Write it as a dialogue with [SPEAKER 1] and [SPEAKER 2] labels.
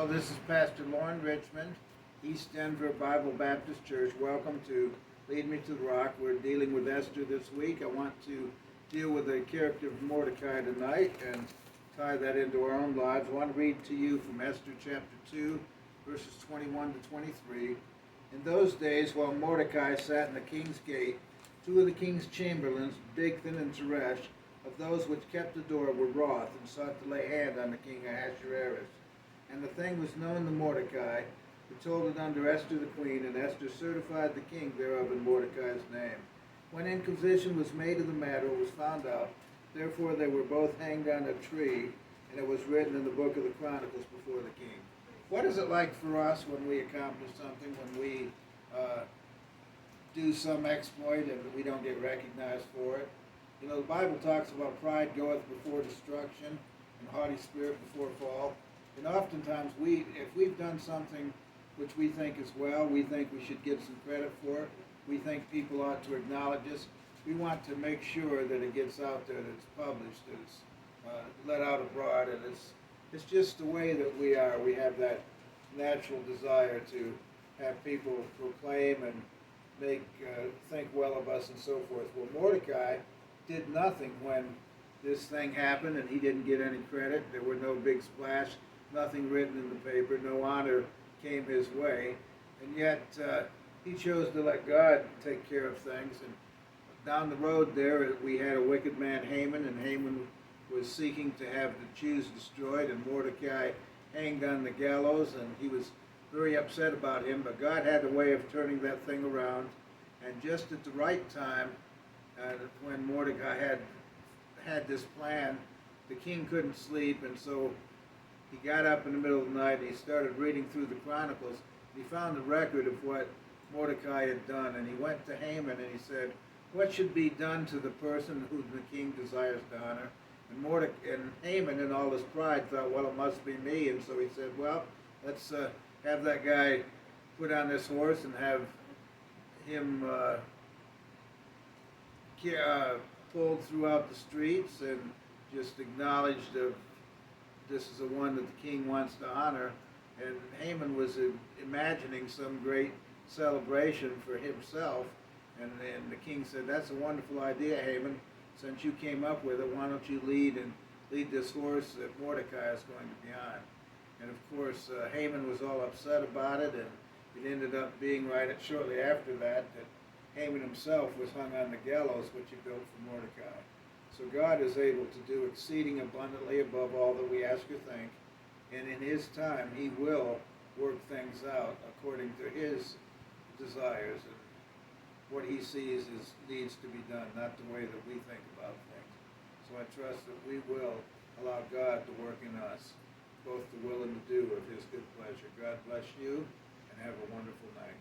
[SPEAKER 1] Well, this is Pastor Lauren Richmond, East Denver Bible Baptist Church. Welcome to Lead Me to the Rock. We're dealing with Esther this week. I want to deal with the character of Mordecai tonight and tie that into our own lives. I want to read to you from Esther chapter 2, verses 21 to 23. In those days, while Mordecai sat in the king's gate, two of the king's chamberlains, Bigthan and Teresh, of those which kept the door, were wroth and sought to lay hand on the king Ahasuerus. And the thing was known to Mordecai, who told it unto Esther the queen, and Esther certified the king thereof in Mordecai's name. When inquisition was made of the matter, it was found out. Therefore they were both hanged on a tree, and it was written in the book of the Chronicles before the king. What is it like for us when we accomplish something, when we do some exploit and we don't get recognized for it? You know, the Bible talks about pride goeth before destruction and haughty spirit before fall. And oftentimes, if we've done something which we think is well, we think we should get some credit for it. We think people ought to acknowledge us. We want to make sure that it gets out there, that it's published, that it's let out abroad, and it's just the way that we are. We have that natural desire to have people proclaim and think well of us and so forth. Well, Mordecai did nothing when this thing happened, and he didn't get any credit. There were no big splash, nothing written in the paper, no honor came his way, and yet he chose to let God take care of things. And down the road there, we had a wicked man, Haman, and Haman was seeking to have the Jews destroyed, and Mordecai hanged on the gallows, and he was very upset about him, but God had a way of turning that thing around, and just at the right time, when Mordecai had this plan, the king couldn't sleep, and so he got up in the middle of the night and he started reading through the Chronicles. He found a record of what Mordecai had done, and he went to Haman and he said, "What should be done to the person whom the king desires to honor?" And Haman, in all his pride, thought, "Well, it must be me." And so he said, "Well, let's have that guy put on this horse and have him pulled throughout the streets and just acknowledged of this is the one that the king wants to honor." And Haman was imagining some great celebration for himself, and the king said, "That's a wonderful idea, Haman. Since you came up with it, why don't you lead this horse that Mordecai is going to be on?" And of course, Haman was all upset about it, and it ended up being shortly after that Haman himself was hung on the gallows, which he built for Mordecai. So God is able to do exceeding abundantly above all that we ask or think, and in His time He will work things out according to His desires, and what He sees needs to be done, not the way that we think about things. So I trust that we will allow God to work in us, both the will and the do of His good pleasure. God bless you, and have a wonderful night.